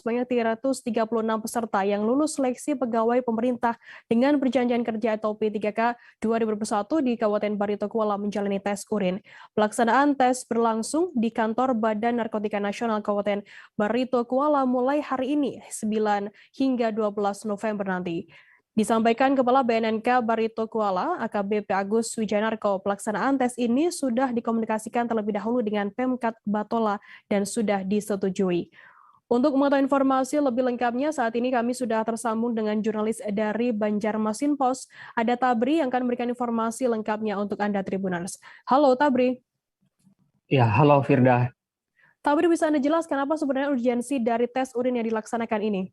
sebanyak 336 peserta yang lulus seleksi pegawai pemerintah dengan perjanjian kerja atau P3K 2021 di Kabupaten Barito Kuala menjalani tes urin. Pelaksanaan tes berlangsung di kantor Badan Narkotika Nasional Kabupaten Barito Kuala mulai hari ini 9 hingga 12 November nanti. Disampaikan Kepala BNNK Barito Kuala, AKBP Agus Wijanarko, pelaksanaan tes ini sudah dikomunikasikan terlebih dahulu dengan Pemkat Batola dan sudah disetujui. Untuk mengetahui informasi lebih lengkapnya, saat ini kami sudah tersambung dengan jurnalis dari Banjarmasin Post, ada Tabri yang akan memberikan informasi lengkapnya untuk Anda Tribuners. Halo Tabri. Ya, halo Firda. Tabri, bisa Anda jelaskan apa sebenarnya urgensi dari tes urin yang dilaksanakan ini?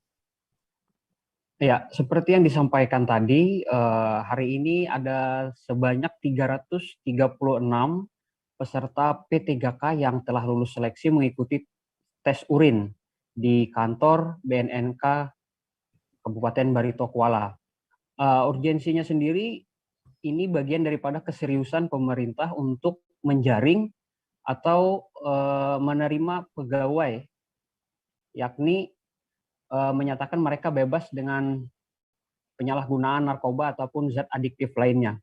Ya, seperti yang disampaikan tadi, hari ini ada sebanyak 336 peserta P3K yang telah lulus seleksi mengikuti tes urin di kantor BNNK Kabupaten Barito Kuala. Urgensinya sendiri ini bagian daripada keseriusan pemerintah untuk menjaring atau menerima pegawai, yakni menyatakan mereka bebas dengan penyalahgunaan narkoba ataupun zat adiktif lainnya.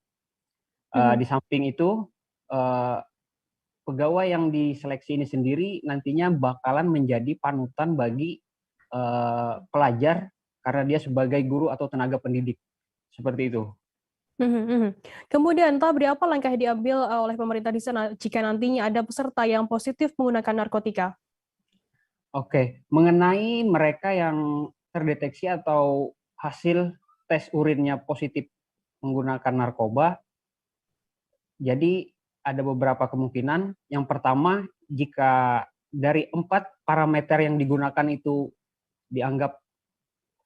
Di samping itu, pegawai yang diseleksi ini sendiri nantinya bakalan menjadi panutan bagi pelajar karena dia sebagai guru atau tenaga pendidik. Seperti itu. Kemudian, Tabri, apa langkah yang diambil oleh pemerintah di sana jika nantinya ada peserta yang positif menggunakan narkotika? Oke, mengenai mereka yang terdeteksi atau hasil tes urinnya positif menggunakan narkoba, jadi ada beberapa kemungkinan. Yang pertama, jika dari 4 parameter yang digunakan itu dianggap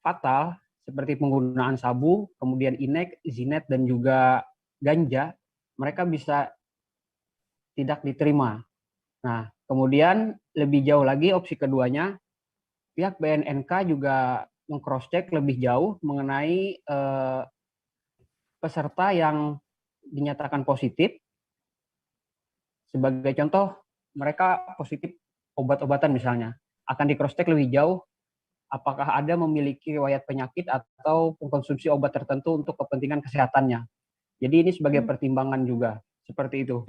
fatal, seperti penggunaan sabu, kemudian inek, zinet, dan juga ganja, mereka bisa tidak diterima. Nah, kemudian lebih jauh lagi opsi keduanya, pihak BNNK juga meng-cross-check lebih jauh mengenai peserta yang dinyatakan positif. Sebagai contoh, mereka positif obat-obatan misalnya, akan di-cross-check lebih jauh apakah ada memiliki riwayat penyakit atau mengkonsumsi obat tertentu untuk kepentingan kesehatannya. Jadi ini sebagai pertimbangan juga, seperti itu.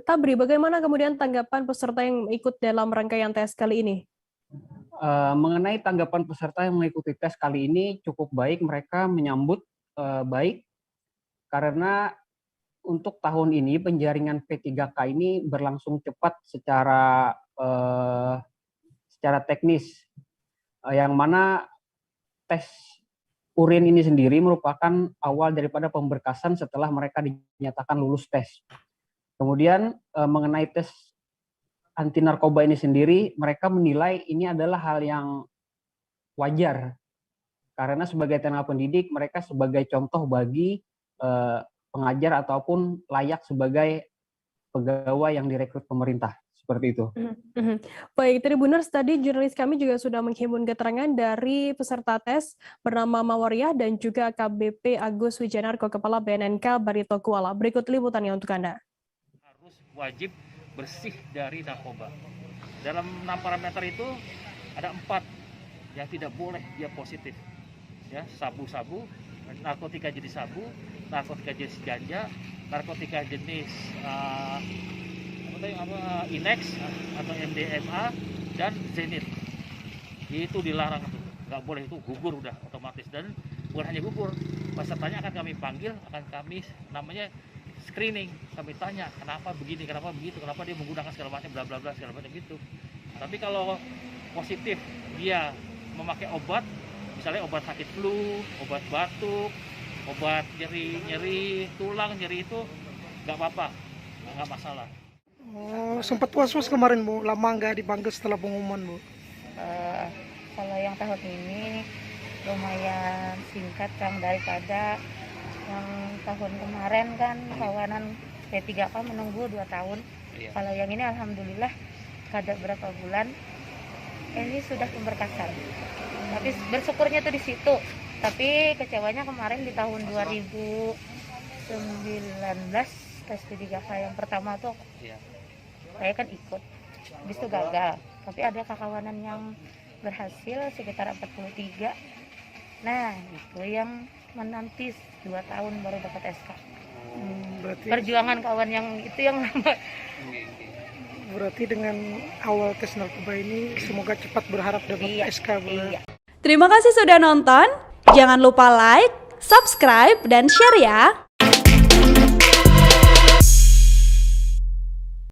Tabri, bagaimana kemudian tanggapan peserta yang ikut dalam rangkaian tes kali ini? Mengenai tanggapan peserta yang mengikuti tes kali ini cukup baik, mereka menyambut baik karena untuk tahun ini penjaringan P3K ini berlangsung cepat secara teknis, yang mana tes urin ini sendiri merupakan awal daripada pemberkasan setelah mereka dinyatakan lulus tes. Kemudian mengenai tes anti narkoba ini sendiri, mereka menilai ini adalah hal yang wajar karena sebagai tenaga pendidik mereka sebagai contoh bagi pengajar ataupun layak sebagai pegawai yang direkrut pemerintah. Seperti itu. Baik, Tribuners, tadi jurnalis kami juga sudah menghimpun keterangan dari peserta tes bernama Mawaria dan juga KBP Agus Wijanarko, Kepala BNNK Barito Kuala. Berikut liputannya untuk Anda. Harus wajib bersih dari narkoba. Dalam 6 parameter itu ada 4 yang tidak boleh dia positif. Ya, sabu-sabu, narkotika jenis sabu, narkotika jenis ganja, narkotika jenis inex atau MDMA dan zenit. Itu dilarang tuh, nggak boleh, itu gugur udah otomatis. Dan bukan hanya gugur, pesertanya akan kami panggil, akan kami namanya screening, kami tanya kenapa begini, kenapa begitu, kenapa dia menggunakan segala macam bla bla bla segala macam gitu. Tapi kalau positif dia memakai obat, misalnya obat sakit flu, obat batuk, obat nyeri tulang, nyeri itu nggak apa-apa, nggak masalah. Oh, sempat was-was kemarin Bu, lama nggak dipanggil setelah pengumuman Bu? Kalau yang tahun ini lumayan singkat Kang, daripada yang tahun kemarin kan kawanan P3K menunggu 2 tahun. Iya. Kalau yang ini alhamdulillah kada berapa bulan ini sudah pemberkasan. Tapi bersyukurnya tuh di situ. Tapi kecewanya kemarin di tahun 2019 tes P3K yang pertama tuh. Iya. Saya kan ikut. habis itu gagal. Tapi ada kawan yang berhasil sekitar 43. Nah, itu yang menanti 2 tahun baru dapat SK. Berarti Perjuangan kawan yang itu yang lama. berarti dengan awal tes narkoba ini semoga cepat berharap dapat Iya, SK, Bu. iya. Terima kasih sudah nonton. Jangan lupa like, subscribe, dan share ya.